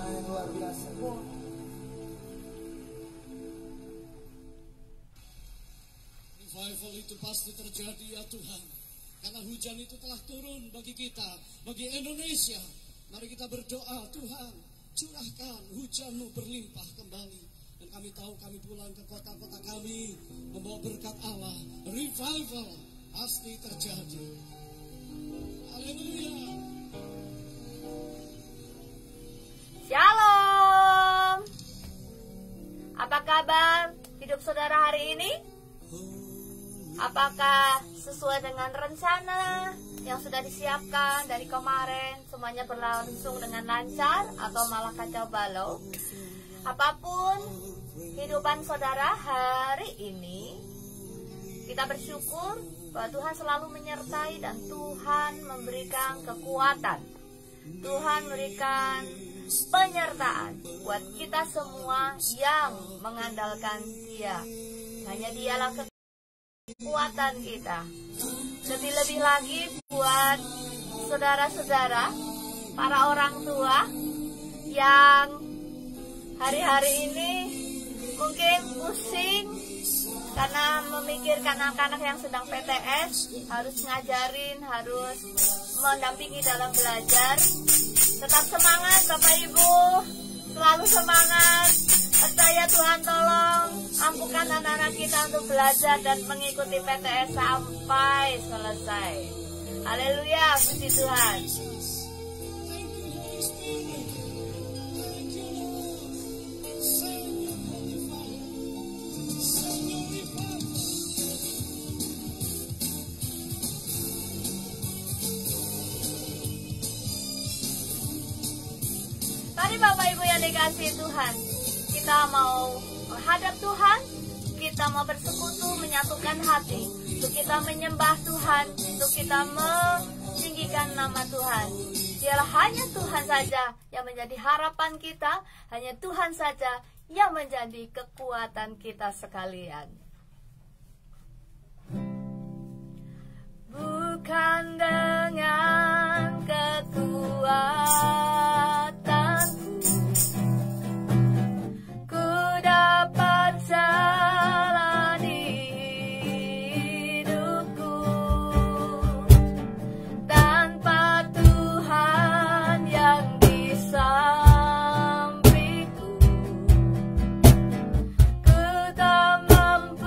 yang luar biasa. Revival itu pasti terjadi ya Tuhan, karena hujan itu telah turun bagi kita, bagi Indonesia. Mari kita berdoa, Tuhan curahkan hujan-Mu berlimpah kembali. Dan kami tahu kami pulang ke kota-kota kami membawa berkat Allah. Revival pasti terjadi. Haleluya. Shalom. Apa kabar hidup saudara hari ini? Apakah sesuai dengan rencana yang sudah disiapkan dari kemarin? Semuanya berlangsung dengan lancar atau malah kacau balau? Apapun kehidupan saudara hari ini, kita bersyukur bahwa Tuhan selalu menyertai dan Tuhan memberikan kekuatan. Tuhan memberikan penyertaan buat kita semua yang mengandalkan Dia. Hanya Dialah kekuatan kita. Lebih-lebih lagi buat saudara-saudara, para orang tua yang hari-hari ini mungkin pusing karena memikirkan anak-anak yang sedang PTS, harus ngajarin, harus mendampingi dalam belajar. Tetap semangat Bapak Ibu, selalu semangat. Percaya Tuhan tolong ampukan anak-anak kita untuk belajar dan mengikuti PTS sampai selesai. Haleluya, puji Tuhan. Mari Bapak Ibu yang dikasihi Tuhan, kita mau menghadap Tuhan, kita mau bersekutu, menyatukan hati, untuk kita menyembah Tuhan, untuk kita meninggikan nama Tuhan. Dialah hanya Tuhan saja yang menjadi harapan kita, hanya Tuhan saja yang menjadi kekuatan kita sekalian. Bukan dengan kekuatanku ku dapat jalani hidupku, tanpa Tuhan yang di sampingku ku tak mampu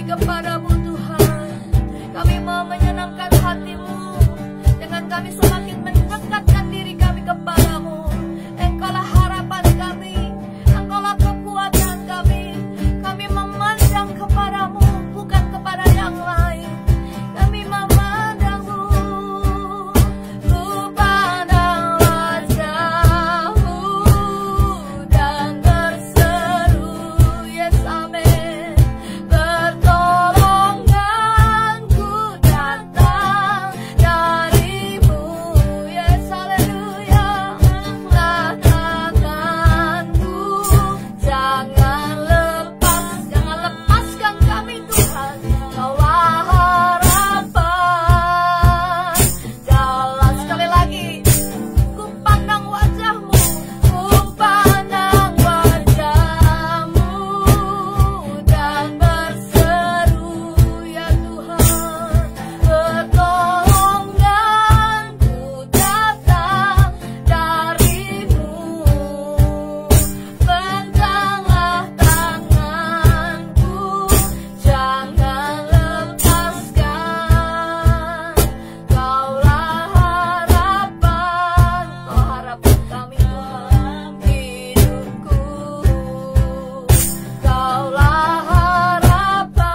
kepadamu Tuhan. Kami mau menyenangkan hati-Mu dengan kami semakin mendekatkan diri kami kepadamu. Engkaulah harapan kami, Engkaulah kekuatan kami. Kami memandang kepadamu, bukan kepada yang lain. Kami memandang-Mu, ku pandang wajah-Mu dan berseru, yes amin. Pertolonganku datang dari-Mu, yes haleluya. Katakanku, jangan lepaskan kami Tuhan. Kaulah harapan dalam, sekali lagi, ku pandang wajah-Mu, ku pandang wajah-Mu dan berseru, ya Tuhan. Pertolonganku datang dari-Mu. Peganglah tanganku, jangan lepaskan. Kaulah harapan, Kau harapan kami Tuhan, hidupku. Kaulah harapan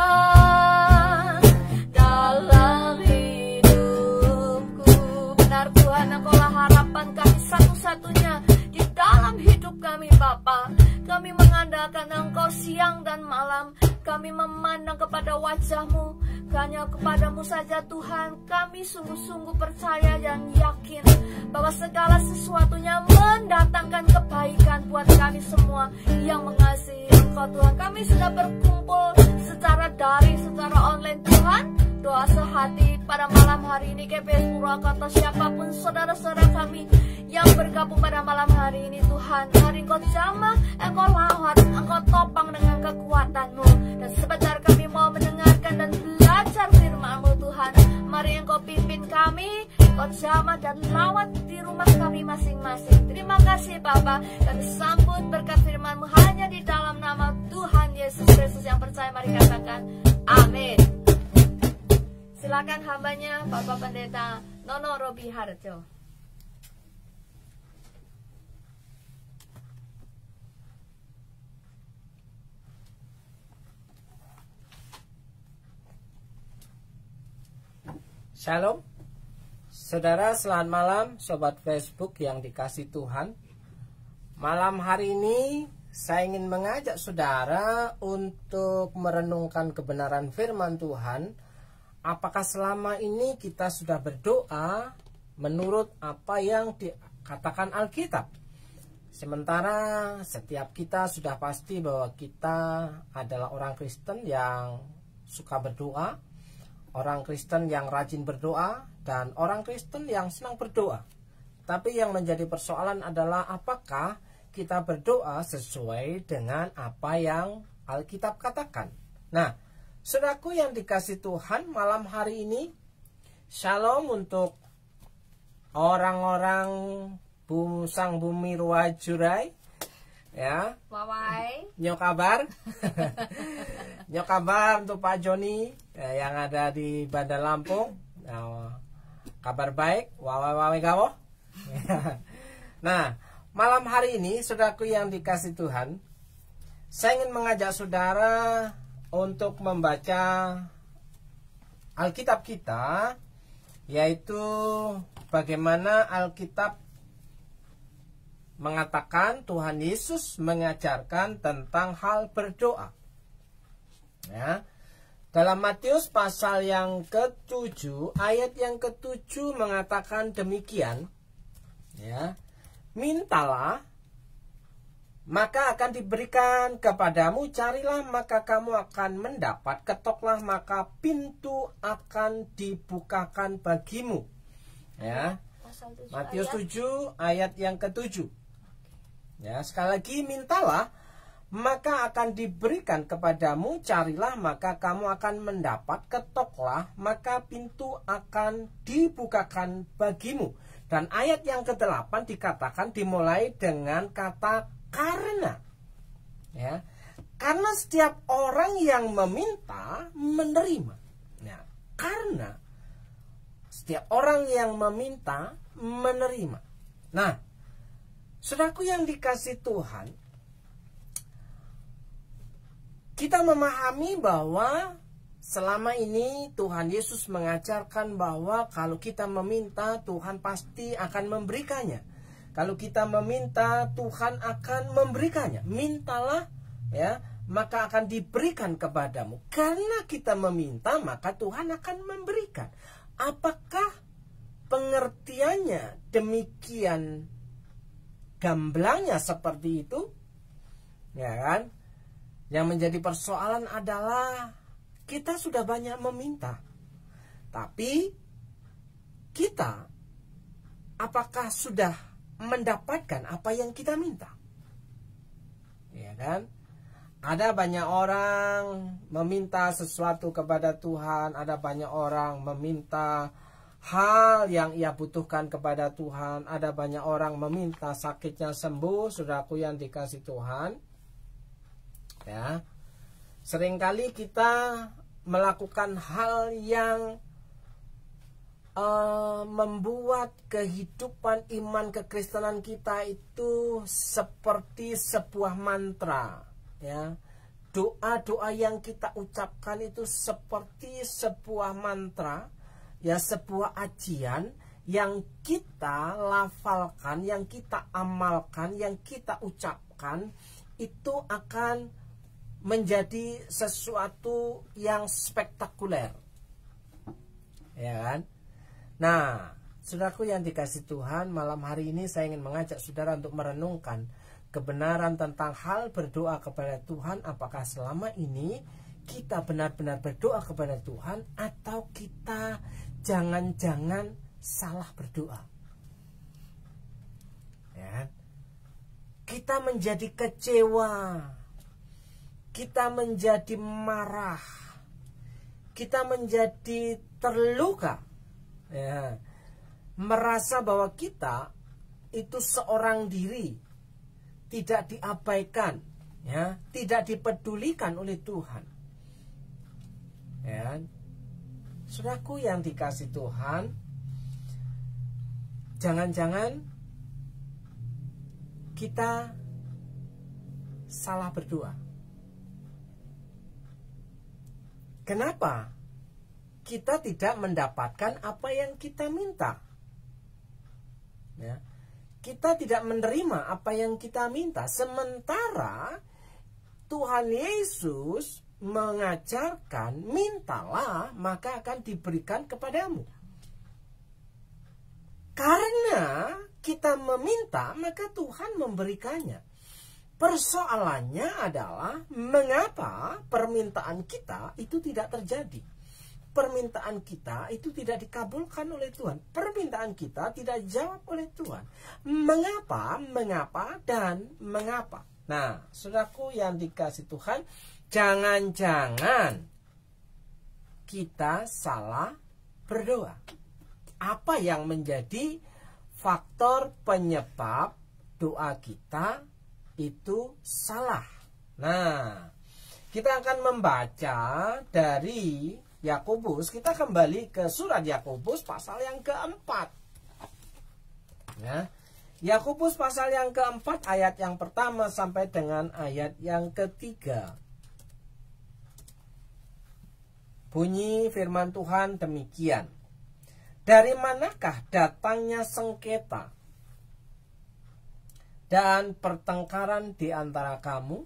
dalam hidupku. Benar Tuhan, Engkaulah harapan kami satu-satunya di dalam hidup kami Bapa. Kami mengandalkan Engkau siang dan malam. Kami memandang kepada wajah-Mu, hanya kepadamu saja Tuhan. Kami sungguh-sungguh percaya dan yakin bahwa segala sesuatunya mendatangkan kebaikan buat kami semua yang mengasihi Engkau Tuhan. Kami sudah berkumpul secara daring, secara online Tuhan. Doa sehati pada malam hari ini KPS Purwakarta, siapapun saudara-saudara kami yang bergabung pada malam hari ini Tuhan. Mari Engkau jamah, Engkau lawat, Engkau topang dengan kekuatan-Mu. Dan sebentar kami mau mendengarkan dan belajar firman-Mu Tuhan. Mari Engkau pimpin kami, Engkau jamah dan lawat di rumah kami masing-masing. Terima kasih Bapa. Kami sambut berkat firman-Mu hanya di dalam nama Tuhan Yesus Kristus yang percaya. Mari katakan amin. Silakan hambanya Bapak Pendeta Nono Robi Harjo. Shalom, saudara, selamat malam, sobat Facebook yang dikasih Tuhan. Malam hari ini saya ingin mengajak saudara untuk merenungkan kebenaran firman Tuhan. Apakah selama ini kita sudah berdoa menurut apa yang dikatakan Alkitab? Sementara setiap kita sudah pasti bahwa kita adalah orang Kristen yang suka berdoa, orang Kristen yang rajin berdoa, dan orang Kristen yang senang berdoa. Tapi yang menjadi persoalan adalah apakah kita berdoa sesuai dengan apa yang Alkitab katakan. Nah, saudaraku yang dikasih Tuhan, malam hari ini shalom untuk orang-orang sang bumi ruajurai, ya. Wawai. Nyok kabar. Nyok kabar untuk Pak Joni yang ada di Bandar Lampung. Kabar baik, wawai gawo. Nah, malam hari ini saudaraku yang dikasih Tuhan, saya ingin mengajak saudara untuk membaca Alkitab kita, yaitu bagaimana Alkitab mengatakan Tuhan Yesus mengajarkan tentang hal berdoa. Ya. Dalam Matius pasal yang ke-7, ayat yang ke-7 mengatakan demikian. Ya. Mintalah, maka akan diberikan kepadamu, carilah maka kamu akan mendapat, ketoklah maka pintu akan dibukakan bagimu. Ya. Matius 7 ayat yang ke-7. Ya, sekali lagi, mintalah maka akan diberikan kepadamu, carilah maka kamu akan mendapat, ketoklah maka pintu akan dibukakan bagimu. Dan ayat yang ke-8 dikatakan dimulai dengan kata karena. Ya. Karena setiap orang yang meminta menerima. Nah, karena setiap orang yang meminta menerima. Nah, saudaraku yang dikasih Tuhan, kita memahami bahwa selama ini Tuhan Yesus mengajarkan bahwa kalau kita meminta, Tuhan pasti akan memberikannya. Kalau kita meminta, Tuhan akan memberikannya. Mintalah, ya, maka akan diberikan kepadamu. Karena kita meminta, maka Tuhan akan memberikan. Apakah pengertiannya demikian gamblangnya seperti itu? Ya kan? Yang menjadi persoalan adalah kita sudah banyak meminta, tapi kita apakah sudah mendapatkan apa yang kita minta? Ya kan? Ada banyak orang meminta sesuatu kepada Tuhan, ada banyak orang meminta hal yang ia butuhkan kepada Tuhan, ada banyak orang meminta sakitnya sembuh, saudaraku yang dikasih Tuhan. Ya, seringkali kita melakukan hal yang membuat kehidupan iman kekristenan kita itu seperti sebuah mantra. Ya, doa-doa yang kita ucapkan itu seperti sebuah mantra, ya, sebuah ajian yang kita lafalkan, yang kita amalkan, yang kita ucapkan, itu akan menjadi sesuatu yang spektakuler, ya kan? Nah, saudaraku yang dikasih Tuhan, malam hari ini saya ingin mengajak saudara untuk merenungkan kebenaran tentang hal berdoa kepada Tuhan. Apakah selama ini kita benar-benar berdoa kepada Tuhan, atau kita jangan-jangan salah berdoa? Ya, kita menjadi kecewa, kita menjadi marah, kita menjadi terluka, ya, merasa bahwa kita itu seorang diri, tidak diabaikan, ya, tidak dipedulikan oleh Tuhan. Ya, saudaraku yang dikasih Tuhan, jangan-jangan kita salah berdoa. Kenapa kita tidak mendapatkan apa yang kita minta? Ya, kita tidak menerima apa yang kita minta. Sementara Tuhan Yesus mengajarkan, mintalah maka akan diberikan kepadamu. Karena kita meminta, maka Tuhan memberikannya. Persoalannya adalah mengapa permintaan kita itu tidak terjadi. Permintaan kita itu tidak dikabulkan oleh Tuhan. Permintaan kita tidak dijawab oleh Tuhan. Mengapa, dan mengapa. Nah, saudaraku yang dikasih Tuhan, jangan-jangan kita salah berdoa. Apa yang menjadi faktor penyebab doa kita itu salah? Nah, kita akan membaca dari Yakobus. Kita kembali ke surat Yakobus pasal yang keempat. Ya, Yakobus pasal yang keempat ayat yang pertama sampai dengan ayat yang ketiga. Bunyi firman Tuhan demikian. Dari manakah datangnya sengketa dan pertengkaran di antara kamu?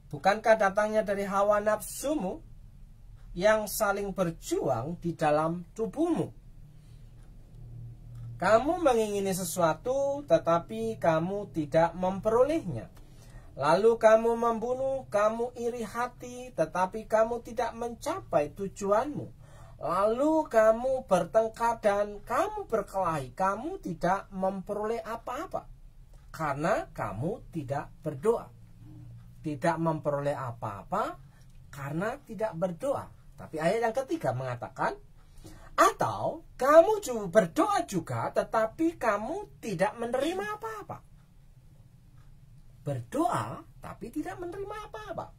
Bukankah datangnya dari hawa nafsumu yang saling berjuang di dalam tubuhmu? Kamu mengingini sesuatu, tetapi kamu tidak memperolehnya. Lalu kamu membunuh, kamu iri hati, tetapi kamu tidak mencapai tujuanmu. Lalu kamu bertengkar dan kamu berkelahi, kamu tidak memperoleh apa-apa, karena kamu tidak berdoa. Tidak memperoleh apa-apa karena tidak berdoa. Tapi ayat yang ketiga mengatakan, atau kamu berdoa juga, tetapi kamu tidak menerima apa-apa. Berdoa tapi tidak menerima apa-apa.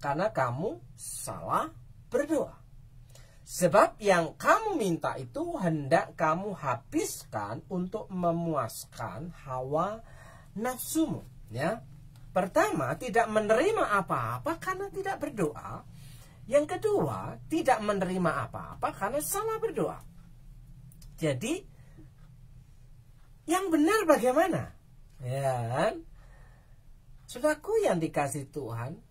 karena kamu salah berdoa. Sebab yang kamu minta itu hendak kamu habiskan untuk memuaskan hawa nafsumu. Ya. Pertama, tidak menerima apa-apa karena tidak berdoa. Yang kedua, tidak menerima apa-apa karena salah berdoa. Jadi, yang benar bagaimana? Ya kan? Saudaraku yang dikasih Tuhan,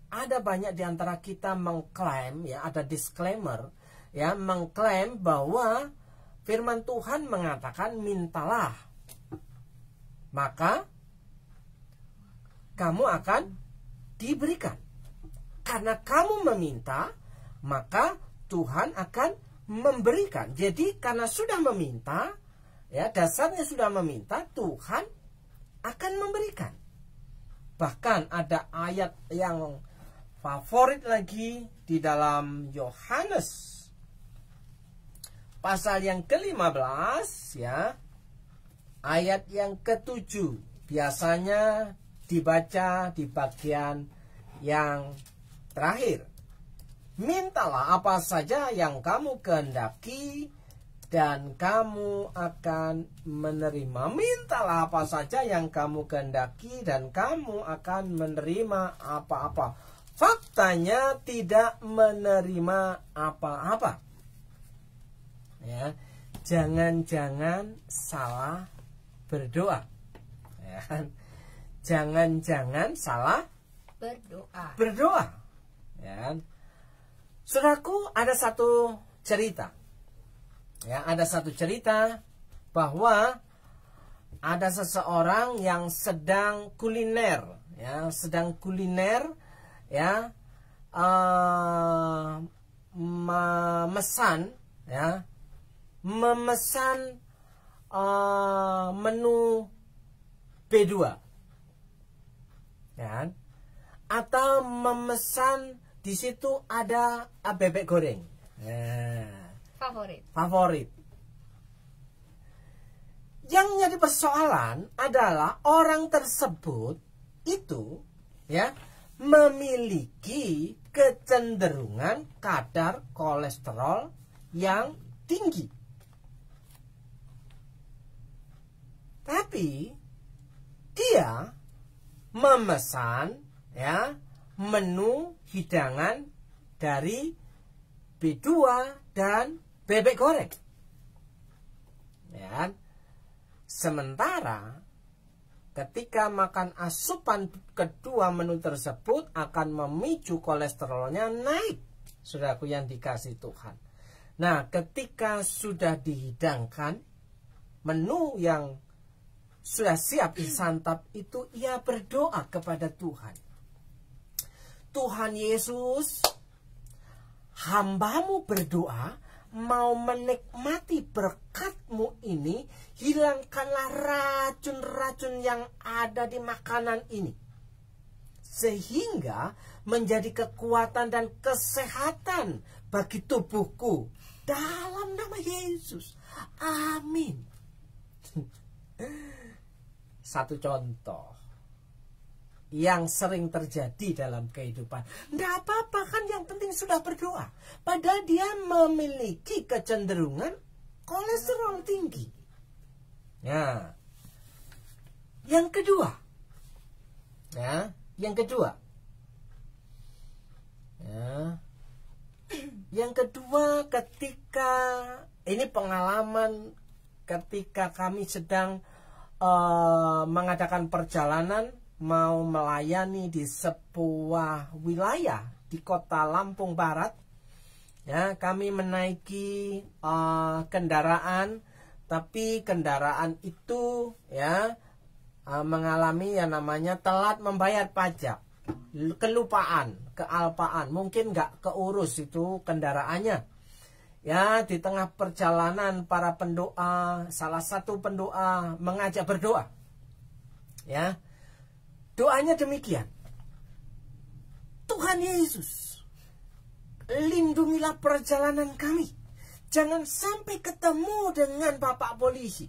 ada banyak di antara kita mengklaim, ya, ada disclaimer, ya, mengklaim bahwa firman Tuhan mengatakan mintalah, maka kamu akan diberikan. Karena kamu meminta, maka Tuhan akan memberikan. Jadi karena sudah meminta, ya, dasarnya sudah meminta, Tuhan akan memberikan. Bahkan ada ayat yang favorit lagi di dalam Yohanes pasal yang ke-15, ya, ayat yang ke-7 biasanya dibaca di bagian yang terakhir. Mintalah apa saja yang kamu kehendaki dan kamu akan menerima. Mintalah apa saja yang kamu kehendaki dan kamu akan menerima apa-apa. Faktanya tidak menerima apa-apa. Ya, jangan-jangan salah berdoa. Ya, jangan-jangan salah berdoa. Ya. Saudaraku, ada satu cerita. Ya, ada satu cerita bahwa ada seseorang yang sedang kuliner, ya, ya, memesan menu B2, ya, atau memesan di situ ada bebek goreng, favorit. Yang jadi persoalan adalah orang tersebut itu, ya, memiliki kecenderungan kadar kolesterol yang tinggi. Tapi dia memesan, ya, menu hidangan dari B2 dan bebek goreng. Ya. Sementara ketika makan asupan kedua menu tersebut akan memicu kolesterolnya naik. Saudaraku yang dikasih Tuhan. Nah, ketika sudah dihidangkan menu yang sudah siap disantap itu, ia berdoa kepada Tuhan. Tuhan Yesus, hamba-Mu berdoa mau menikmati berkat-Mu ini, hilangkanlah racun-racun yang ada di makanan ini, sehingga menjadi kekuatan dan kesehatan bagi tubuhku dalam nama Yesus. Amin. Satu contoh yang sering terjadi dalam kehidupan. Tidak apa-apa kan, yang penting sudah berdoa. Padahal dia memiliki kecenderungan kolesterol tinggi. Ya. Yang kedua. Ya, yang kedua. Ya. Yang kedua, ketika ini pengalaman ketika kami sedang mengadakan perjalanan mau melayani di sebuah wilayah di kota Lampung Barat. Ya, kami menaiki kendaraan, tapi kendaraan itu, ya, mengalami yang namanya telat membayar pajak, kelupaan, kealpaan, mungkin nggak keurus itu kendaraannya. Ya, di tengah perjalanan para pendoa, salah satu pendoa mengajak berdoa. Ya, doanya demikian. Tuhan Yesus, lindungilah perjalanan kami. Jangan sampai ketemu dengan Bapak polisi.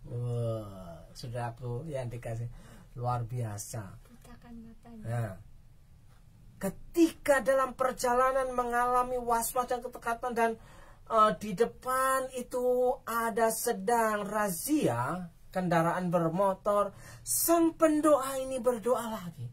Wah, saudaraku yang dikasih, luar biasa. Putakan matanya. Nah, ketika dalam perjalanan mengalami was-was dan ketekatan dan di depan itu ada sedang razia kendaraan bermotor, sang pendoa ini berdoa lagi.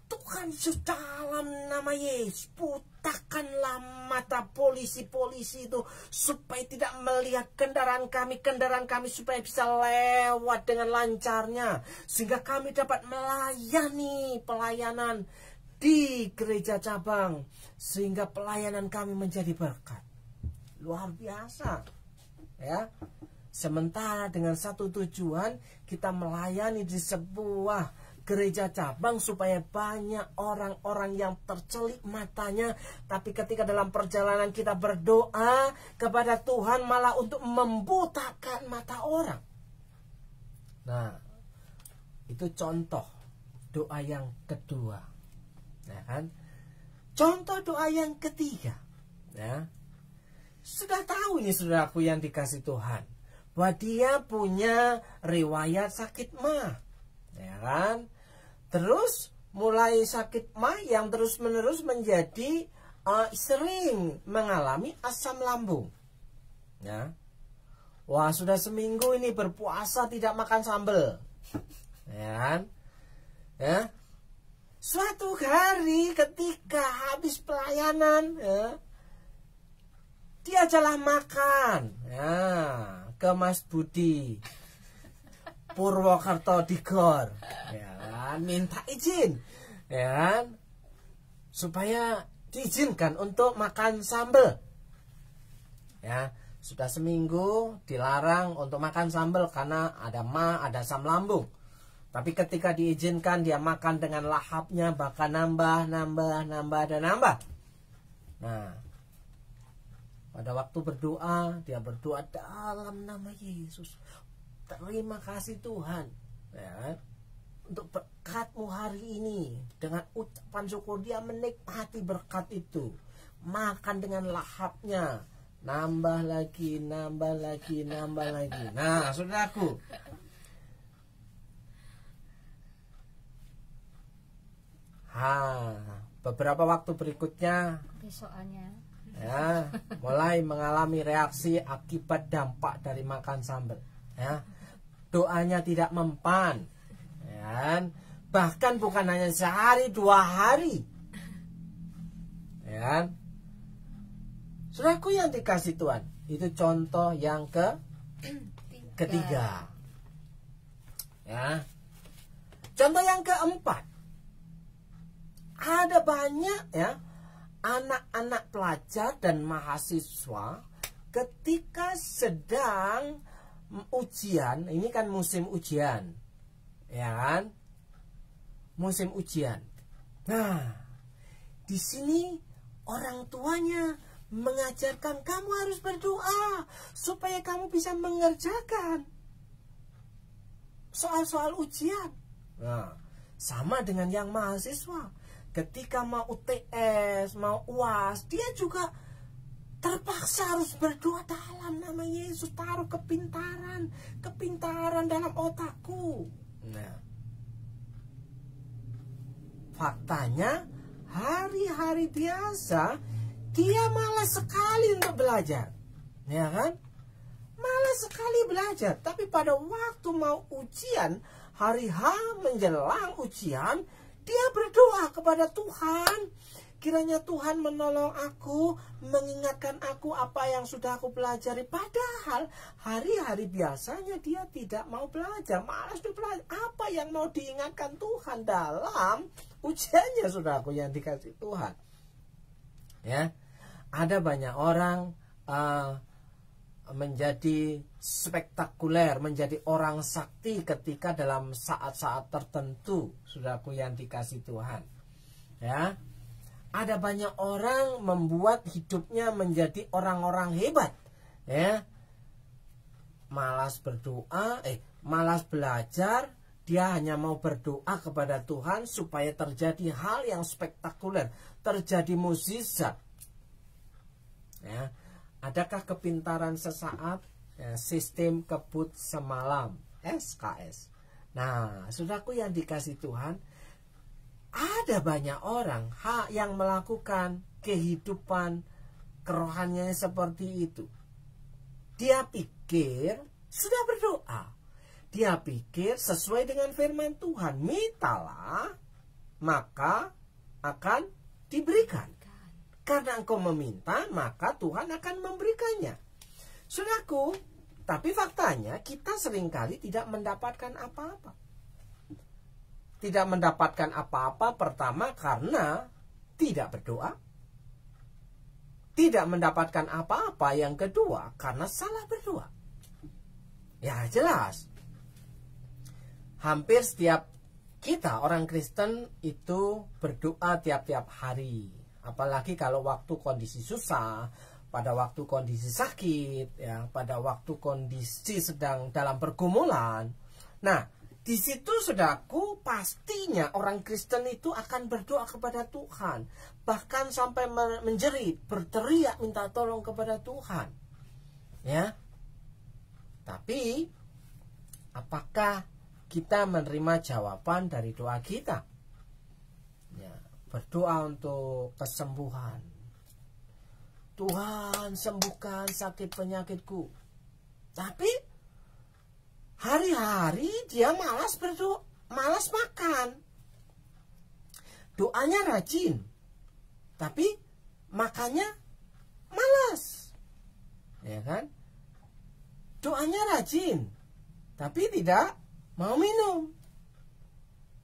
Tuhan Yesus, dalam nama Yesus, putahkanlah mata polisi-polisi itu supaya tidak melihat kendaraan kami supaya bisa lewat dengan lancarnya, sehingga kami dapat melayani pelayanan di gereja cabang, sehingga pelayanan kami menjadi berkat. Luar biasa, ya. Sementara dengan satu tujuan, kita melayani di sebuah gereja cabang supaya banyak orang-orang yang tercelik matanya. Tapi ketika dalam perjalanan kita berdoa kepada Tuhan, malah untuk membutakan mata orang. Nah, itu contoh doa yang kedua, ya kan? Contoh doa yang ketiga, ya. Sudah tahu ini saudaraku yang dikasih Tuhan, bahwa dia punya riwayat sakit mah, ya kan? Terus mulai sakit mah yang terus menerus menjadi sering mengalami asam lambung, ya. Wah, sudah seminggu ini berpuasa tidak makan sambal, ya kan? Ya. Suatu hari ketika habis pelayanan, ya, dia jalan makan, ya, ke Mas Budi Purwokerto Digor, ya kan, minta izin, ya kan, supaya diizinkan untuk makan sambal. Ya, sudah seminggu dilarang untuk makan sambal karena ada ada asam lambung. Tapi ketika diizinkan, dia makan dengan lahapnya, bahkan nambah. Nah, pada waktu berdoa, dia berdoa dalam nama Yesus. Terima kasih Tuhan, ya, untuk berkat-Mu hari ini. Dengan ucapan syukur dia menikmati berkat itu. Makan dengan lahapnya, nambah lagi. Nah, saudaraku, beberapa waktu berikutnya, besokannya, ya, mulai mengalami reaksi akibat dampak dari makan sambal, ya. Doanya tidak mempan, ya. Bahkan bukan hanya sehari, 2 hari, ya. Saudaraku yang dikasih Tuhan, itu contoh yang ketiga, ya. Contoh yang keempat, ada banyak, ya, anak-anak pelajar dan mahasiswa ketika sedang ujian. Ini kan musim ujian, ya kan, musim ujian. Nah, di sini orang tuanya mengajarkan kamu harus berdoa supaya kamu bisa mengerjakan soal-soal ujian. Nah, sama dengan yang mahasiswa, ketika mau UTS, mau UAS, dia juga terpaksa harus berdoa dalam nama Yesus. Taruh kepintaran dalam otakku. Nah, faktanya hari-hari biasa dia malas sekali untuk belajar, ya kan? Malas sekali belajar. Tapi pada waktu mau ujian, hari H menjelang ujian, dia berdoa kepada Tuhan. Kiranya Tuhan menolong aku, mengingatkan aku apa yang sudah aku pelajari. Padahal hari-hari biasanya dia tidak mau belajar, malas belajar. Apa yang mau diingatkan Tuhan dalam ujiannya, saudaraku yang dikasih Tuhan? Ya, ada banyak orang menjadi spektakuler, menjadi orang sakti ketika dalam saat-saat tertentu, saudaraku yang dikasih Tuhan. Ya. Ada banyak orang membuat hidupnya menjadi orang-orang hebat, ya. Malas berdoa, malas belajar, dia hanya mau berdoa kepada Tuhan supaya terjadi hal yang spektakuler, terjadi mukjizat. Ya. Adakah kepintaran sesaat? Ya, sistem kebut semalam, SKS. Nah, saudaraku yang dikasih Tuhan, ada banyak orang yang melakukan kehidupan kerohaniannya seperti itu. Dia pikir sudah berdoa, dia pikir sesuai dengan firman Tuhan, mintalah maka akan diberikan. Karena engkau meminta, maka Tuhan akan memberikannya. Saudaraku, tapi faktanya kita seringkali tidak mendapatkan apa-apa. Tidak mendapatkan apa-apa pertama karena tidak berdoa. Tidak mendapatkan apa-apa yang kedua karena salah berdoa. Ya jelas. Hampir setiap kita orang Kristen itu berdoa tiap-tiap hari. Apalagi kalau waktu kondisi susah, pada waktu kondisi sakit, ya, pada waktu kondisi sedang dalam pergumulan. Nah, di situ saudaraku, pastinya orang Kristen itu akan berdoa kepada Tuhan, bahkan sampai menjerit, berteriak minta tolong kepada Tuhan. Ya. Tapi apakah kita menerima jawaban dari doa kita? Ya, berdoa untuk kesembuhan. Tuhan, sembuhkan sakit penyakitku. Tapi hari-hari dia malas berdoa, malas makan. Doanya rajin, tapi makannya malas. Ya kan? Doanya rajin, tapi tidak mau minum.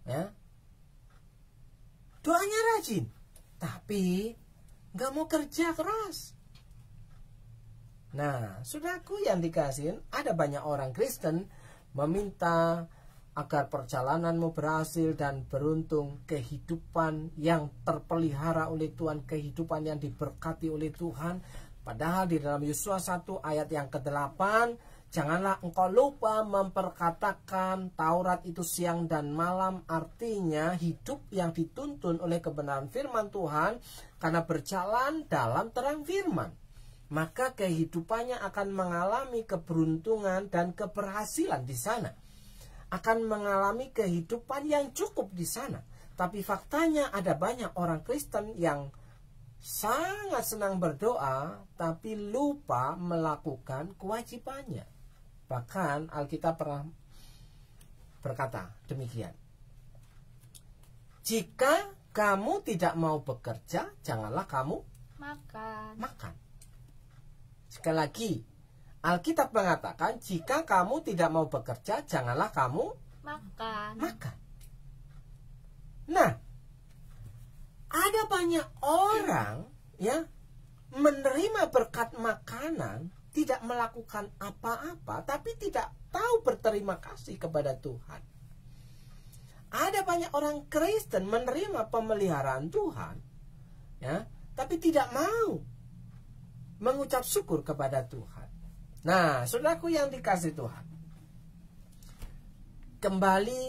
Ya. Doanya rajin, tapi nggak mau kerja keras. Nah, saudaraku yang dikasihin, ada banyak orang Kristen meminta agar perjalananmu berhasil dan beruntung, kehidupan yang terpelihara oleh Tuhan, kehidupan yang diberkati oleh Tuhan. Padahal di dalam Yosua 1 ayat yang ke-8, janganlah engkau lupa memperkatakan Taurat itu siang dan malam. Artinya hidup yang dituntun oleh kebenaran firman Tuhan, karena berjalan dalam terang firman, maka kehidupannya akan mengalami keberuntungan dan keberhasilan di sana. Akan mengalami kehidupan yang cukup di sana. Tapi faktanya ada banyak orang Kristen yang sangat senang berdoa, tapi lupa melakukan kewajibannya. Bahkan Alkitab pernah berkata demikian. Jika kamu tidak mau bekerja, janganlah kamu makan. Sekali lagi, Alkitab mengatakan, jika kamu tidak mau bekerja, janganlah kamu makan. Nah, ada banyak orang ya menerima berkat makanan, tidak melakukan apa-apa, tapi tidak tahu berterima kasih kepada Tuhan. Ada banyak orang Kristen menerima pemeliharaan Tuhan, ya, tapi tidak mau mengucap syukur kepada Tuhan. Nah, saudaraku yang dikasih Tuhan, kembali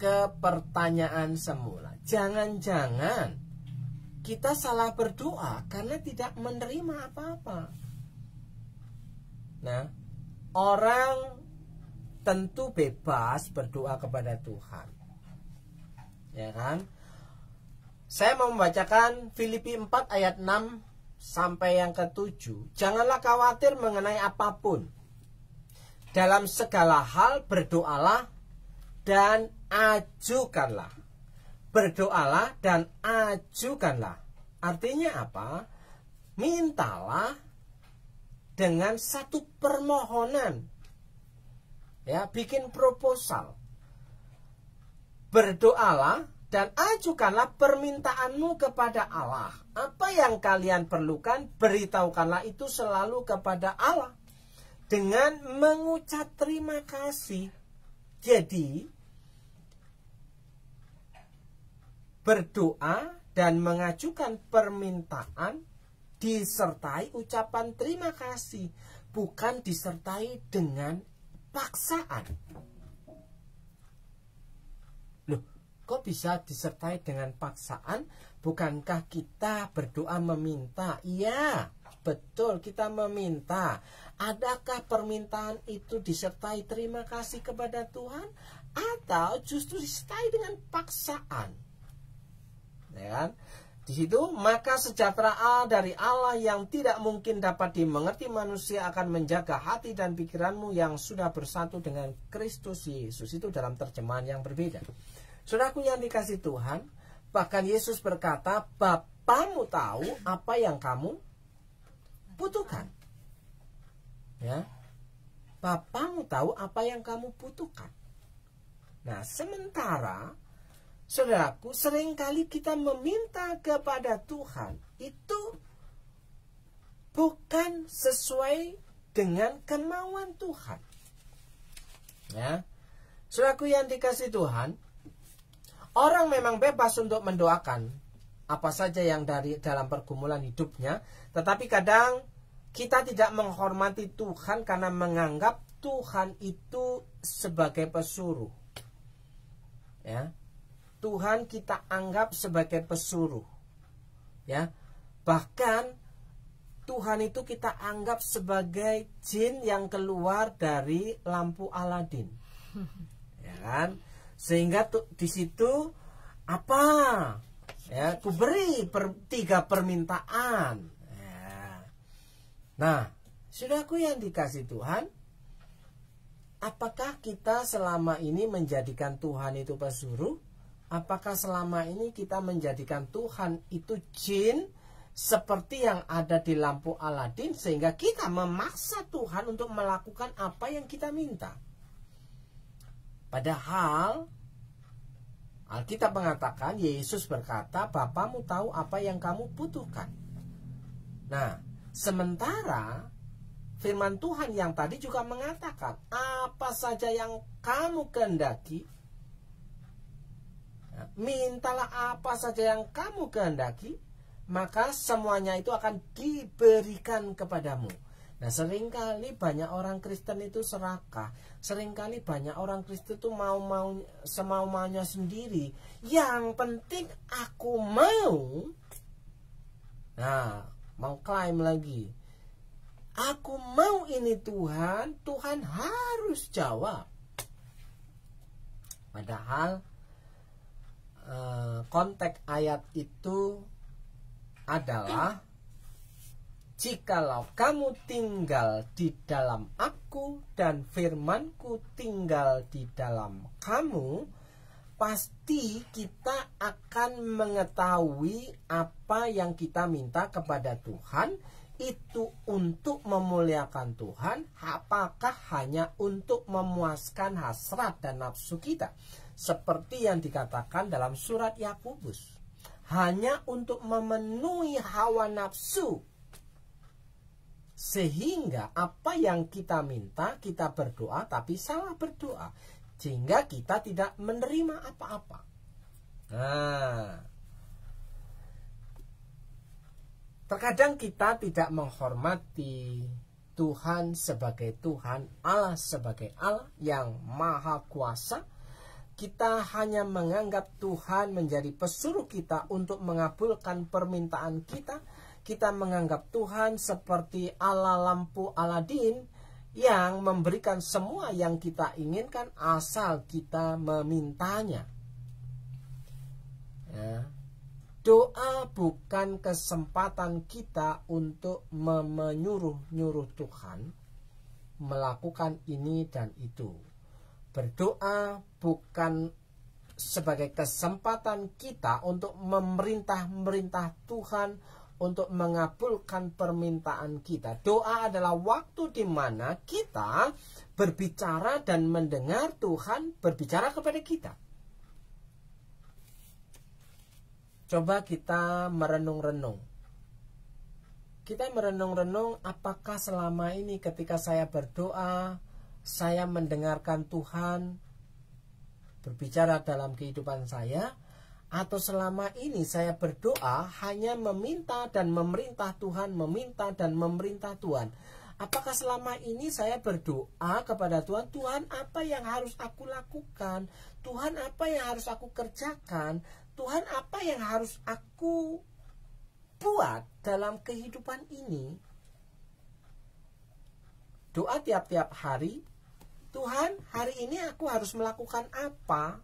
ke pertanyaan semula. Jangan-jangan kita salah berdoa karena tidak menerima apa-apa. Nah, orang tentu bebas berdoa kepada Tuhan. Ya kan? Saya mau membacakan Filipi 4 ayat 6 sampai yang ke-7. Janganlah khawatir mengenai apapun. Dalam segala hal berdoalah dan ajukanlah. Berdoalah dan ajukanlah. Artinya apa? Mintalah dengan satu permohonan. Ya, bikin proposal. Berdoalah dan ajukanlah permintaanmu kepada Allah. Apa yang kalian perlukan, beritahukanlah itu selalu kepada Allah dengan mengucap terima kasih. Jadi berdoa dan mengajukan permintaan disertai ucapan terima kasih, bukan disertai dengan paksaan. Loh, kok bisa disertai dengan paksaan? Bukankah kita berdoa meminta? Iya, betul, kita meminta. Adakah permintaan itu disertai terima kasih kepada Tuhan? Atau justru disertai dengan paksaan? ya kan? Di situ, maka sejahtera Allah dari Allah yang tidak mungkin dapat dimengerti manusia akan menjaga hati dan pikiranmu yang sudah bersatu dengan Kristus Yesus. Itu dalam terjemahan yang berbeda. Saudaraku yang dikasihi Tuhan, bahkan Yesus berkata, Bapamu tahu apa yang kamu butuhkan. Ya, Bapamu tahu apa yang kamu butuhkan. Nah, sementara saudaraku, seringkali kita meminta kepada Tuhan itu bukan sesuai dengan kemauan Tuhan. Ya, saudaraku yang dikasihi Tuhan, orang memang bebas untuk mendoakan apa saja yang dalam pergumulan hidupnya, tetapi kadang kita tidak menghormati Tuhan karena menganggap Tuhan itu sebagai pesuruh. Ya, Tuhan kita anggap sebagai pesuruh. Ya, bahkan Tuhan itu kita anggap sebagai jin yang keluar dari lampu Aladin. Ya kan? Sehingga di situ apa? Ya, ku beri 3 permintaan. Ya. Nah, saudaraku yang dikasihi Tuhan, apakah kita selama ini menjadikan Tuhan itu pesuruh? Apakah selama ini kita menjadikan Tuhan itu jin seperti yang ada di lampu Aladin, sehingga kita memaksa Tuhan untuk melakukan apa yang kita minta? Padahal Alkitab mengatakan, Yesus berkata, Bapamu tahu apa yang kamu butuhkan. Nah, sementara firman Tuhan yang tadi juga mengatakan, apa saja yang kamu kehendaki, mintalah apa saja yang kamu kehendaki, maka semuanya itu akan diberikan kepadamu. Nah, seringkali banyak orang Kristen itu serakah. Seringkali banyak orang Kristen itu semau-maunya sendiri. Yang penting aku mau. Nah, mau klaim lagi, aku mau ini Tuhan, Tuhan harus jawab. Padahal konteks ayat itu adalah, jikalau kamu tinggal di dalam aku dan firmanku tinggal di dalam kamu, pasti kita akan mengetahui apa yang kita minta kepada Tuhan itu untuk memuliakan Tuhan, apakah hanya untuk memuaskan hasrat dan nafsu kita, seperti yang dikatakan dalam surat Yakobus, hanya untuk memenuhi hawa nafsu, sehingga apa yang kita minta, kita berdoa tapi salah berdoa, sehingga kita tidak menerima apa-apa. Nah, terkadang kita tidak menghormati Tuhan sebagai Tuhan, Allah sebagai Allah yang maha kuasa. Kita hanya menganggap Tuhan menjadi pesuruh kita untuk mengabulkan permintaan kita. Kita menganggap Tuhan seperti Allah lampu Aladin yang memberikan semua yang kita inginkan asal kita memintanya. Ya. Doa bukan kesempatan kita untuk menyuruh-nyuruh Tuhan melakukan ini dan itu. Berdoa bukan sebagai kesempatan kita untuk memerintah Tuhan untuk mengabulkan permintaan kita. Doa adalah waktu di mana kita berbicara dan mendengar Tuhan berbicara kepada kita. Coba kita merenung-renung. Kita merenung-renung, apakah selama ini ketika saya berdoa, saya mendengarkan Tuhan berbicara dalam kehidupan saya, atau selama ini saya berdoa hanya meminta dan memerintah Tuhan, meminta dan memerintah Tuhan. Apakah selama ini saya berdoa kepada Tuhan, Tuhan apa yang harus aku lakukan, Tuhan apa yang harus aku kerjakan, Tuhan apa yang harus aku buat dalam kehidupan ini? Doa tiap-tiap hari, Tuhan, hari ini aku harus melakukan apa?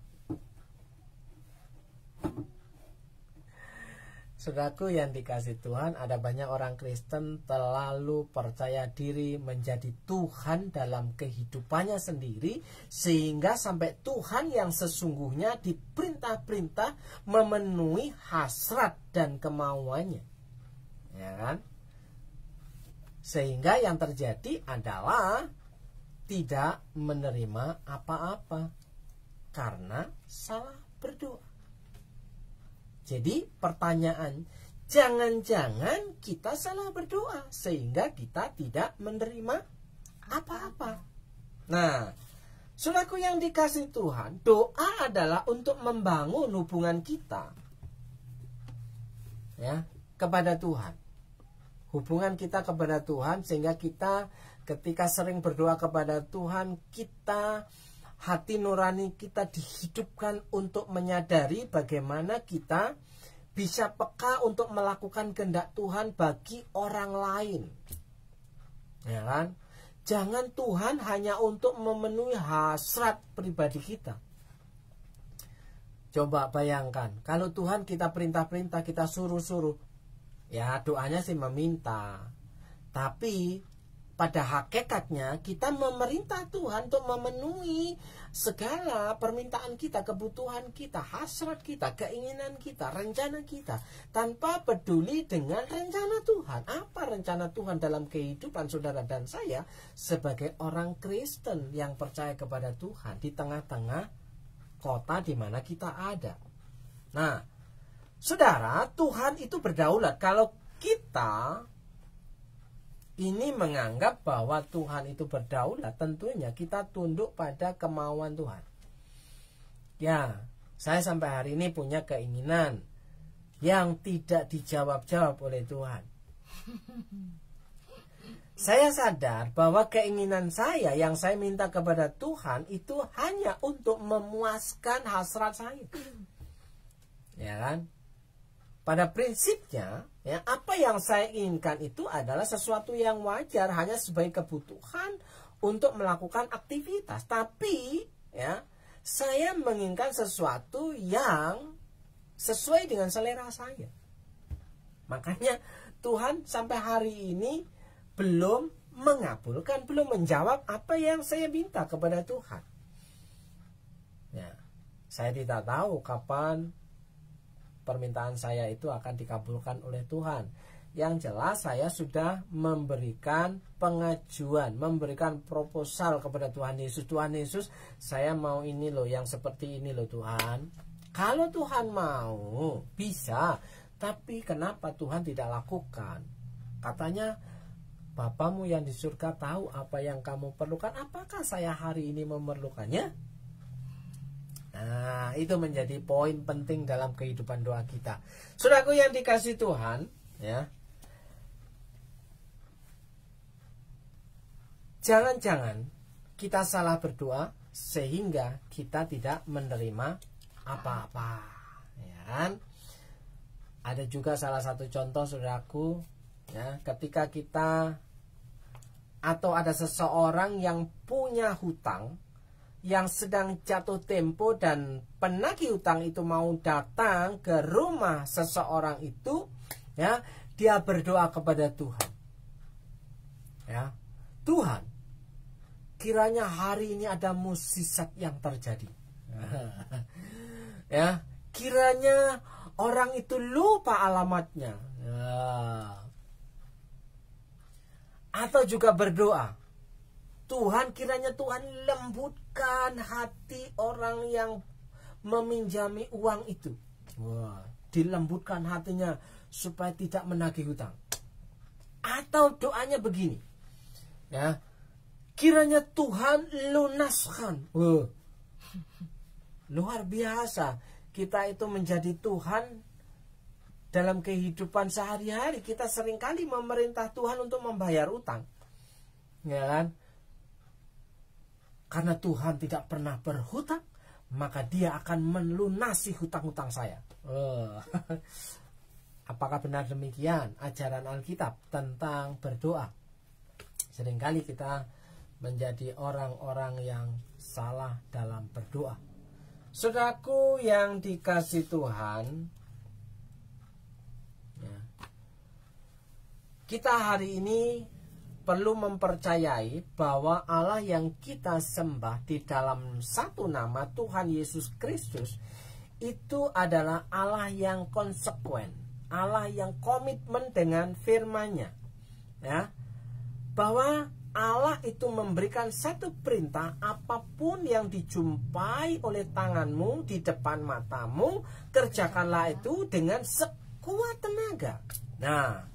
Saudaraku yang dikasih Tuhan, ada banyak orang Kristen terlalu percaya diri menjadi Tuhan dalam kehidupannya sendiri, sehingga sampai Tuhan yang sesungguhnya diperintah-perintah memenuhi hasrat dan kemauannya. Ya kan? Sehingga yang terjadi adalah tidak menerima apa-apa karena salah berdoa. Jadi pertanyaan, jangan-jangan kita salah berdoa sehingga kita tidak menerima apa-apa. Nah, saudaraku yang dikasih Tuhan, doa adalah untuk membangun hubungan kita ya kepada Tuhan. Hubungan kita kepada Tuhan sehingga kita ketika sering berdoa kepada Tuhan, kita hati nurani kita dihidupkan untuk menyadari bagaimana kita bisa peka untuk melakukan kehendak Tuhan bagi orang lain. Ya kan? Jangan Tuhan hanya untuk memenuhi hasrat pribadi kita. Coba bayangkan, kalau Tuhan kita perintah-perintah, kita suruh-suruh, ya doanya sih meminta. Tapi pada hakikatnya kita memerintah Tuhan untuk memenuhi segala permintaan kita, kebutuhan kita, hasrat kita, keinginan kita, rencana kita, tanpa peduli dengan rencana Tuhan. Apa rencana Tuhan dalam kehidupan saudara dan saya sebagai orang Kristen yang percaya kepada Tuhan di tengah-tengah kota di mana kita ada. Nah, saudara, Tuhan itu berdaulat. Kalau kita ini menganggap bahwa Tuhan itu berdaulat, tentunya kita tunduk pada kemauan Tuhan. Ya, saya sampai hari ini punya keinginan yang tidak dijawab-jawab oleh Tuhan. Saya sadar bahwa keinginan saya yang saya minta kepada Tuhan itu hanya untuk memuaskan hasrat saya. Ya kan? Pada prinsipnya, ya, apa yang saya inginkan itu adalah sesuatu yang wajar, hanya sebagai kebutuhan untuk melakukan aktivitas. Tapi, ya, saya menginginkan sesuatu yang sesuai dengan selera saya. Makanya Tuhan sampai hari ini belum mengabulkan, belum menjawab apa yang saya minta kepada Tuhan. Ya, saya tidak tahu kapan permintaan saya itu akan dikabulkan oleh Tuhan. Yang jelas saya sudah memberikan pengajuan, memberikan proposal kepada Tuhan Yesus. Tuhan Yesus, saya mau ini loh, yang seperti ini loh Tuhan. Kalau Tuhan mau, bisa. Tapi kenapa Tuhan tidak lakukan? Katanya, Bapamu yang di surga tahu apa yang kamu perlukan. Apakah saya hari ini memerlukannya? Nah, itu menjadi poin penting dalam kehidupan doa kita. Saudaraku yang dikasih Tuhan, ya. Jangan-jangan kita salah berdoa sehingga kita tidak menerima apa-apa. Ya kan? Ada juga salah satu contoh saudaraku, ya, ketika kita atau ada seseorang yang punya hutang, yang sedang jatuh tempo dan penagih hutang itu mau datang ke rumah seseorang itu, ya, dia berdoa kepada Tuhan. Ya, Tuhan, kiranya hari ini ada mukjizat yang terjadi. Ya, kiranya orang itu lupa alamatnya. Ya. Atau juga berdoa, Tuhan, kiranya Tuhan lembutkan hati orang yang meminjami uang itu. Wah, dilembutkan hatinya supaya tidak menagih hutang. Atau doanya begini, ya, kiranya Tuhan lunaskan. Wah, luar biasa. Kita itu menjadi Tuhan dalam kehidupan sehari-hari. Kita seringkali memerintah Tuhan untuk membayar utang, ya kan? Karena Tuhan tidak pernah berhutang, maka dia akan melunasi hutang-hutang saya. Apakah benar demikian ajaran Alkitab tentang berdoa? Seringkali kita menjadi orang-orang yang salah dalam berdoa. Saudaraku yang dikasih Tuhan, kita hari ini perlu mempercayai bahwa Allah yang kita sembah di dalam satu nama, Tuhan Yesus Kristus, itu adalah Allah yang konsekuen, Allah yang komitmen dengan firman-Nya, ya, bahwa Allah itu memberikan satu perintah, apapun yang dijumpai oleh tanganmu di depan matamu, kerjakanlah itu dengan sekuat tenaga. Nah,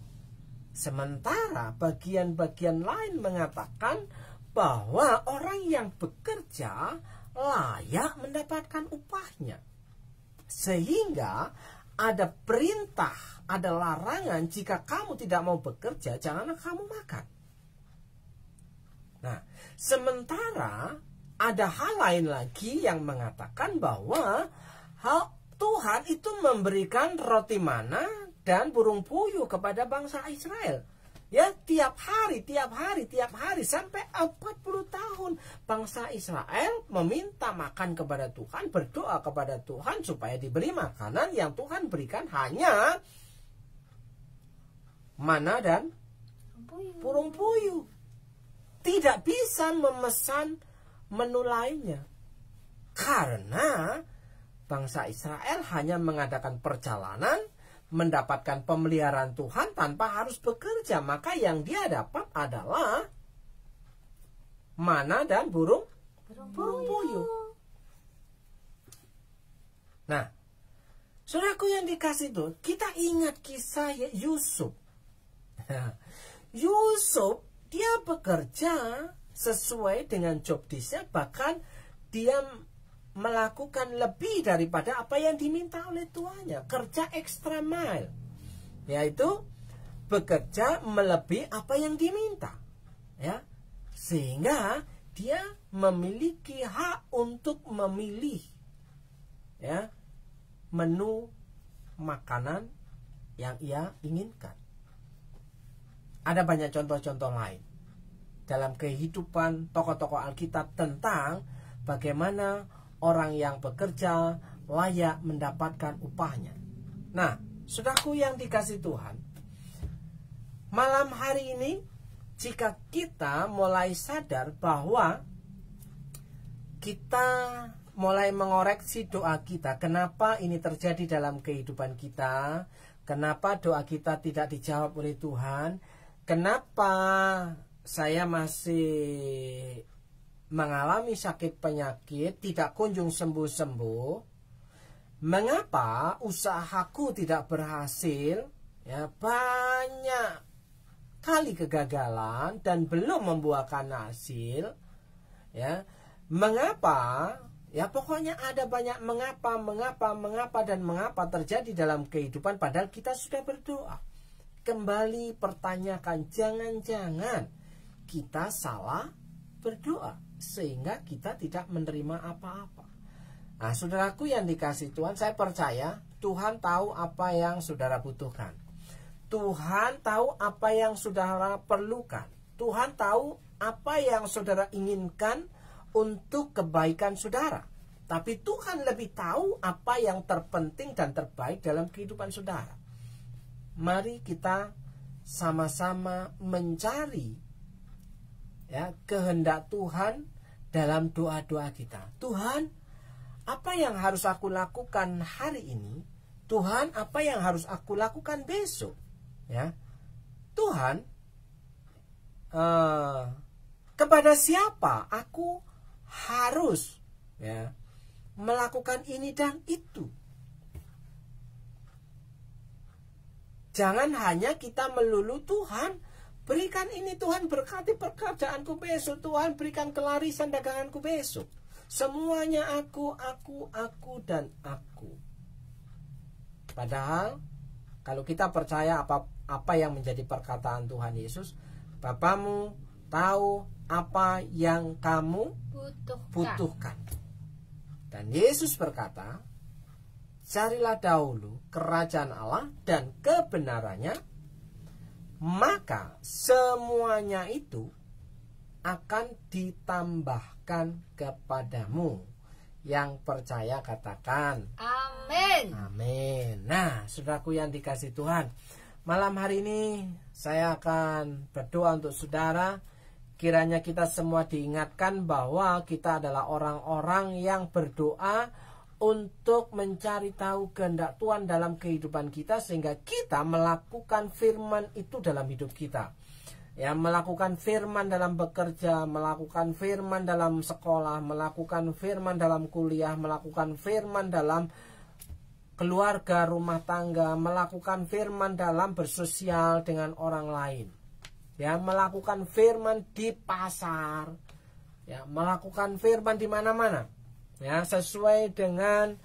sementara bagian-bagian lain mengatakan bahwa orang yang bekerja layak mendapatkan upahnya. Sehingga ada perintah, ada larangan, jika kamu tidak mau bekerja, janganlah kamu makan. Nah, sementara ada hal lain lagi yang mengatakan bahwa Tuhan itu memberikan roti mana dan burung puyuh kepada bangsa Israel. Ya, tiap hari sampai 40 tahun bangsa Israel meminta makan kepada Tuhan, berdoa kepada Tuhan supaya diberi makanan. Yang Tuhan berikan hanya mana dan burung puyuh. Tidak bisa memesan menu lainnya, karena bangsa Israel hanya mengadakan perjalanan, mendapatkan pemeliharaan Tuhan tanpa harus bekerja. Maka yang dia dapat adalah mana dan burung puyuh. Nah, saudaraku yang dikasih itu, kita ingat kisah Yusuf. Yusuf, dia bekerja sesuai dengan job desk-nya, bahkan dia melakukan lebih daripada apa yang diminta oleh tuannya, kerja extra mile, yaitu bekerja melebihi apa yang diminta, ya, sehingga dia memiliki hak untuk memilih, ya, menu makanan yang ia inginkan. Ada banyak contoh-contoh lain dalam kehidupan tokoh-tokoh Alkitab tentang bagaimana orang yang bekerja layak mendapatkan upahnya. Nah, saudaraku yang dikasih Tuhan, malam hari ini jika kita mulai sadar bahwa kita mulai mengoreksi doa kita, kenapa ini terjadi dalam kehidupan kita, kenapa doa kita tidak dijawab oleh Tuhan, kenapa saya masih mengalami sakit penyakit, tidak kunjung sembuh-sembuh, mengapa usahaku tidak berhasil, ya, banyak kali kegagalan dan belum membuahkan hasil, ya, mengapa, ya, pokoknya ada banyak mengapa terjadi dalam kehidupan padahal kita sudah berdoa. Kembali pertanyakan, jangan-jangan kita salah berdoa sehingga kita tidak menerima apa-apa. Nah, saudaraku yang dikasih Tuhan, saya percaya Tuhan tahu apa yang saudara butuhkan. Tuhan tahu apa yang saudara perlukan. Tuhan tahu apa yang saudara inginkan untuk kebaikan saudara. Tapi Tuhan lebih tahu apa yang terpenting dan terbaik dalam kehidupan saudara. Mari kita sama-sama mencari, ya, kehendak Tuhan dalam doa-doa kita. Tuhan, apa yang harus aku lakukan hari ini? Tuhan, apa yang harus aku lakukan besok? Ya, Tuhan, kepada siapa aku harus, ya, melakukan ini dan itu? Jangan hanya kita melulu, Tuhan, berikan ini, Tuhan, berkati pekerjaanku besok, Tuhan, berikan kelarisan daganganku besok. Semuanya aku, dan aku. Padahal, kalau kita percaya apa yang menjadi perkataan Tuhan Yesus, Bapamu tahu apa yang kamu butuhkan. Dan Yesus berkata, carilah dahulu kerajaan Allah dan kebenarannya, maka semuanya itu akan ditambahkan kepadamu. Yang percaya katakan amin. Amin. Nah, saudaraku yang dikasih Tuhan, Malam hari ini saya akan berdoa untuk saudara. Kiranya kita semua diingatkan bahwa kita adalah orang-orang yang berdoa untuk mencari tahu kehendak Tuhan dalam kehidupan kita, sehingga kita melakukan firman itu dalam hidup kita. Ya, melakukan firman dalam bekerja, melakukan firman dalam sekolah, melakukan firman dalam kuliah, melakukan firman dalam keluarga, rumah tangga, melakukan firman dalam bersosial dengan orang lain. Ya, melakukan firman di pasar. Ya, melakukan firman di mana-mana. Ya, sesuai dengan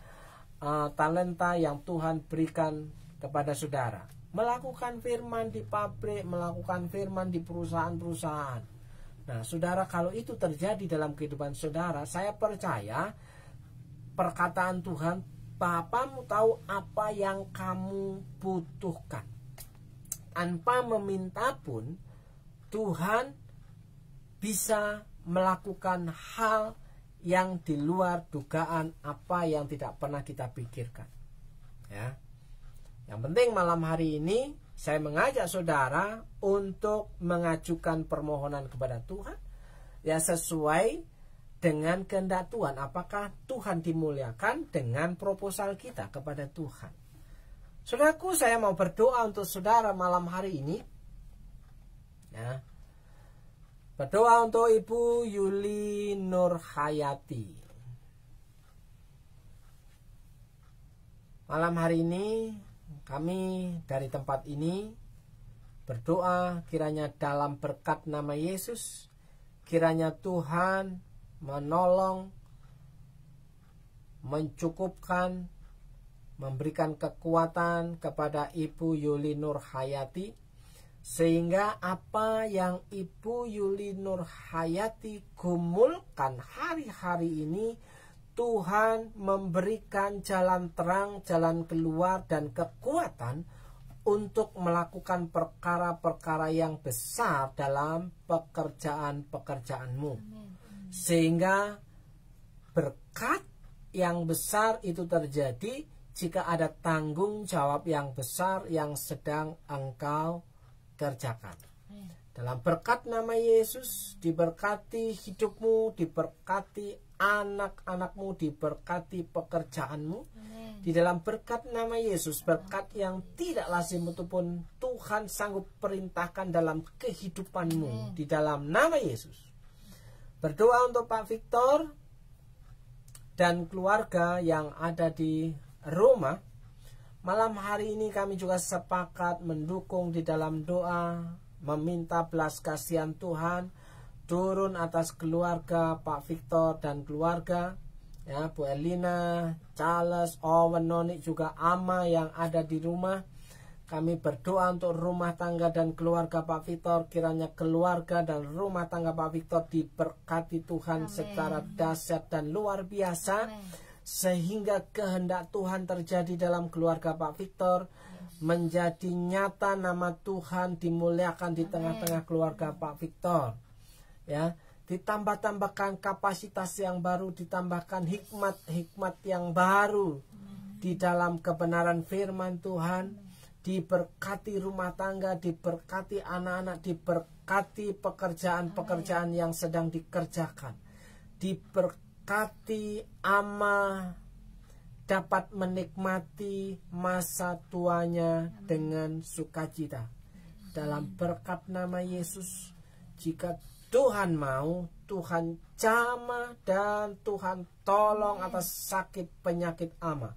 talenta yang Tuhan berikan kepada saudara. Melakukan firman di pabrik, melakukan firman di perusahaan-perusahaan. Nah, saudara, kalau itu terjadi dalam kehidupan saudara, saya percaya perkataan Tuhan, Bapamu tahu apa yang kamu butuhkan. Tanpa meminta pun, Tuhan bisa melakukan hal yang di luar dugaan apa yang tidak pernah kita pikirkan. Ya. Yang penting malam hari ini saya mengajak saudara untuk mengajukan permohonan kepada Tuhan, ya, sesuai dengan kehendak Tuhan. Apakah Tuhan dimuliakan dengan proposal kita kepada Tuhan? Saudaraku, saya mau berdoa untuk saudara malam hari ini. Ya. Berdoa untuk Ibu Yuli Nurhayati. Malam hari ini kami dari tempat ini berdoa kiranya dalam berkat nama Yesus, kiranya Tuhan menolong, mencukupkan, memberikan kekuatan kepada Ibu Yuli Nurhayati, sehingga apa yang Ibu Yuli Nurhayati gumulkan hari-hari ini, Tuhan memberikan jalan terang, jalan keluar, dan kekuatan untuk melakukan perkara-perkara yang besar dalam pekerjaan-pekerjaanmu. Sehingga berkat yang besar itu terjadi jika ada tanggung jawab yang besar yang sedang engkau kerjakan. Dalam berkat nama Yesus, diberkati hidupmu, diberkati anak-anakmu, diberkati pekerjaanmu. Di dalam berkat nama Yesus, berkat yang tidak lazim itu pun Tuhan sanggup perintahkan dalam kehidupanmu. Di dalam nama Yesus. Berdoa untuk Pak Victor dan keluarga yang ada di Roma. Malam hari ini kami juga sepakat mendukung di dalam doa, meminta belas kasihan Tuhan turun atas keluarga Pak Victor dan keluarga, ya, Bu Elina, Charles, Owen, Noni, juga Ama yang ada di rumah. Kami berdoa untuk rumah tangga dan keluarga Pak Victor. Kiranya keluarga dan rumah tangga Pak Victor diberkati Tuhan secara dahsyat dan luar biasa. Sehingga kehendak Tuhan terjadi dalam keluarga Pak Victor. Menjadi nyata nama Tuhan dimuliakan di tengah-tengah keluarga Pak Victor. Ya, ditambah-tambahkan kapasitas yang baru, ditambahkan hikmat-hikmat yang baru di dalam kebenaran firman Tuhan. Diberkati rumah tangga, diberkati anak-anak, diberkati pekerjaan-pekerjaan yang sedang dikerjakan. Diberkati Ama dapat menikmati masa tuanya dengan sukacita. Dalam berkat nama Yesus, jika Tuhan mau, Tuhan jamah dan Tuhan tolong atas sakit penyakit Ama.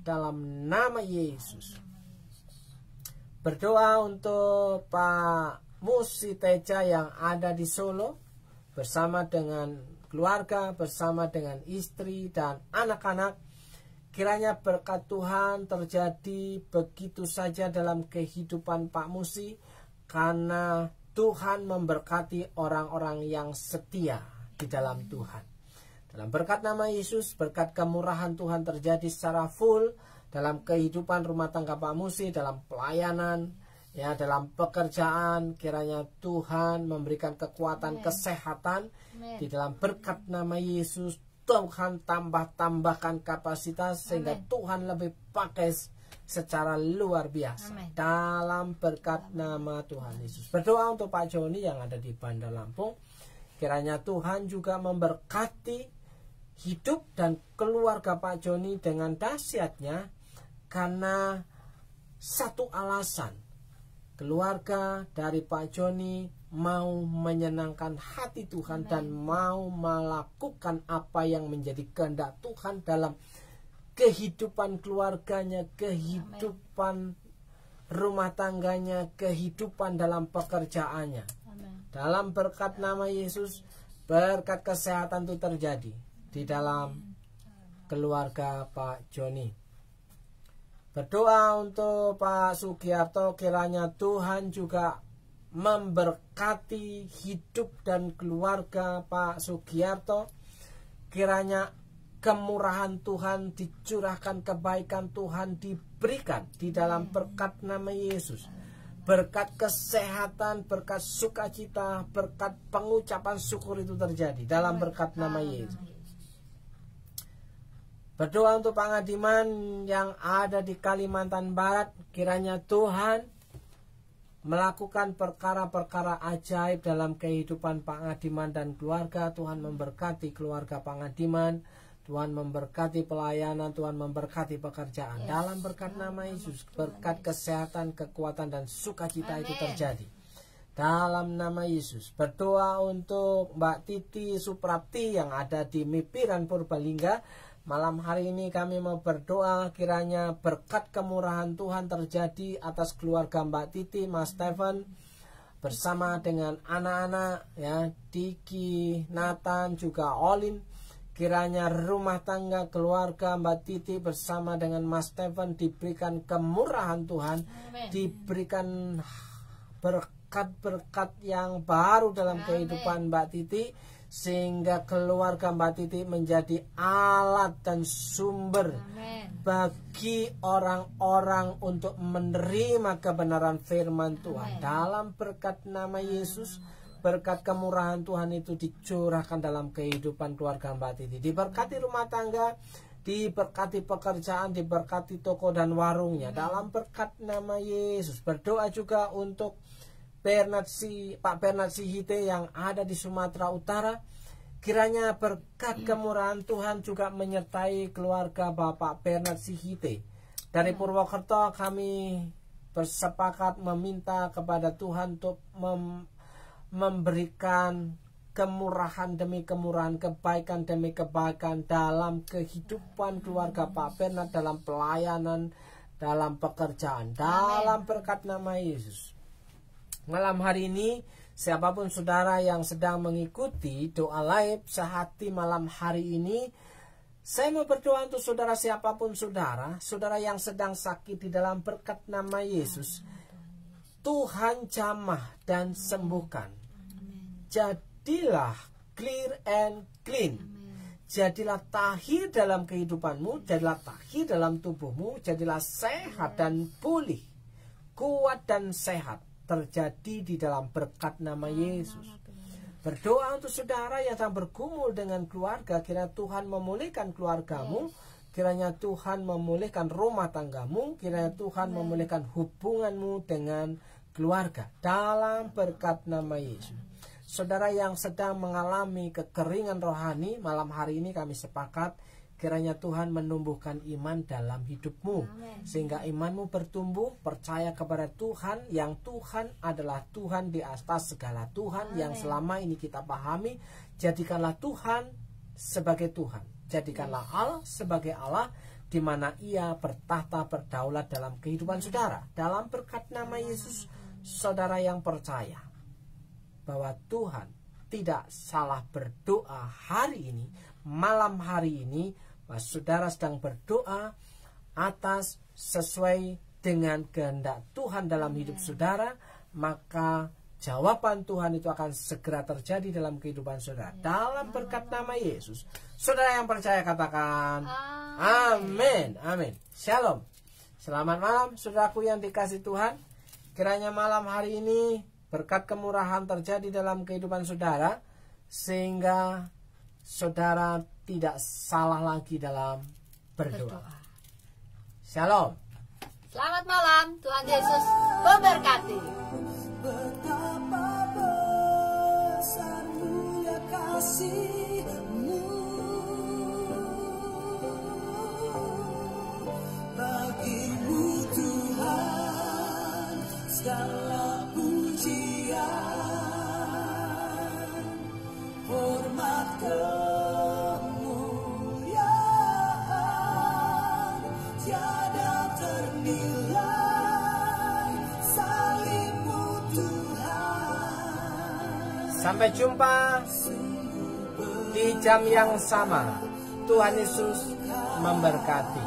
Dalam nama Yesus. Berdoa untuk Pak Musi Teja yang ada di Solo bersama dengan keluarga, bersama dengan istri dan anak-anak. Kiranya berkat Tuhan terjadi begitu saja dalam kehidupan Pak Musi, karena Tuhan memberkati orang-orang yang setia di dalam Tuhan. Dalam berkat nama Yesus, berkat kemurahan Tuhan terjadi secara full dalam kehidupan rumah tangga Pak Musi, dalam pelayanan, ya, dalam pekerjaan. Kiranya Tuhan memberikan kekuatan, kesehatan. Di dalam berkat nama Yesus, Tuhan tambahkan kapasitas sehingga Tuhan lebih pakai secara luar biasa. Amen. Dalam berkat nama Tuhan Yesus. Berdoa untuk Pak Joni yang ada di Bandar Lampung. Kiranya Tuhan juga memberkati hidup dan keluarga Pak Joni dengan dahsyatnya, karena satu alasan, keluarga dari Pak Joni mau menyenangkan hati Tuhan. Amen. Dan mau melakukan apa yang menjadi kehendak Tuhan dalam kehidupan keluarganya, kehidupan rumah tangganya, kehidupan dalam pekerjaannya. Amen. Dalam berkat nama Yesus, berkat kesehatan itu terjadi di dalam keluarga Pak Joni. Berdoa untuk Pak Sugiarto, kiranya Tuhan juga memberkati hidup dan keluarga Pak Sugiarto. Kiranya kemurahan Tuhan dicurahkan, kebaikan Tuhan diberikan di dalam berkat nama Yesus. Berkat kesehatan, berkat sukacita, berkat pengucapan syukur itu terjadi dalam berkat nama Yesus. Berdoa untuk Pak Ngadiman yang ada di Kalimantan Barat. Kiranya Tuhan melakukan perkara-perkara ajaib dalam kehidupan Pak Ngadiman dan keluarga. Tuhan memberkati keluarga Pak Ngadiman, Tuhan memberkati pelayanan, Tuhan memberkati pekerjaan. Dalam berkat nama Yesus, berkat kesehatan, kekuatan dan sukacita itu terjadi dalam nama Yesus. Berdoa untuk Mbak Titi Suprapti yang ada di Mipiran, Purbalingga. Malam hari ini kami mau berdoa, kiranya berkat kemurahan Tuhan terjadi atas keluarga Mbak Titi, Mas Stephen, bersama dengan anak-anak ya, Diki, Nathan, juga Olin. Kiranya rumah tangga keluarga Mbak Titi bersama dengan Mas Stephen diberikan kemurahan Tuhan. Amen. Diberikan berkat-berkat yang baru dalam kehidupan Mbak Titi, sehingga keluarga Mbak Titi menjadi alat dan sumber bagi orang-orang untuk menerima kebenaran firman Tuhan. Dalam berkat nama Yesus, berkat kemurahan Tuhan itu dicurahkan dalam kehidupan keluarga Mbak Titi. Diberkati rumah tangga, diberkati pekerjaan, diberkati toko dan warungnya. Dalam berkat nama Yesus. Berdoa juga untuk Pak Bernard Sihite yang ada di Sumatera Utara. Kiranya berkat kemurahan Tuhan juga menyertai keluarga Bapak Bernard Sihite. Dari Purwokerto kami bersepakat meminta kepada Tuhan untuk memberikan kemurahan demi kemurahan, kebaikan demi kebaikan dalam kehidupan keluarga Pak Bernard, dalam pelayanan, dalam pekerjaan, dalam berkat nama Yesus. Malam hari ini, siapapun saudara yang sedang mengikuti doa live sehati malam hari ini, saya mau berdoa untuk saudara, siapapun saudara yang sedang sakit, di dalam berkat nama Yesus. Tuhan jamah dan sembuhkan. Jadilah clear and clean. Jadilah tahir dalam kehidupanmu, jadilah tahir dalam tubuhmu, jadilah sehat dan pulih, kuat dan sehat. Terjadi di dalam berkat nama Yesus. Berdoa untuk saudara yang sedang bergumul dengan keluarga, kiranya Tuhan memulihkan keluargamu, kiranya Tuhan memulihkan rumah tanggamu, kiranya Tuhan memulihkan hubunganmu dengan keluarga dalam berkat nama Yesus. Saudara yang sedang mengalami kekeringan rohani, malam hari ini kami sepakat, kiranya Tuhan menumbuhkan iman dalam hidupmu. Amen. Sehingga imanmu bertumbuh, percaya kepada Tuhan, yang Tuhan adalah Tuhan di atas segala Tuhan. Amen. Yang selama ini kita pahami. Jadikanlah Tuhan sebagai Tuhan. Jadikanlah Allah sebagai Allah, di mana Ia bertahta berdaulat dalam kehidupan saudara. Dalam berkat nama Yesus, saudara yang percaya bahwa Tuhan tidak salah berdoa hari ini, malam hari ini, saudara sedang berdoa atas sesuai dengan kehendak Tuhan dalam hidup saudara, maka jawaban Tuhan itu akan segera terjadi dalam kehidupan saudara. Dalam berkat nama Yesus. Saudara yang percaya katakan amin. Amin. Shalom. Selamat malam saudaraku yang dikasih Tuhan. Kiranya malam hari ini berkat kemurahan terjadi dalam kehidupan saudara, sehingga saudara tidak salah lagi dalam berdoa. Shalom. Selamat malam, Tuhan Yesus memberkati. Betapa besar mulia kasih-Mu, bagi-Mu Tuhan segala pujian, hormat kemuliaan tiada ternilai, salib-Mu Tuhan. Sampai jumpa di jam yang sama. Tuhan Yesus memberkati.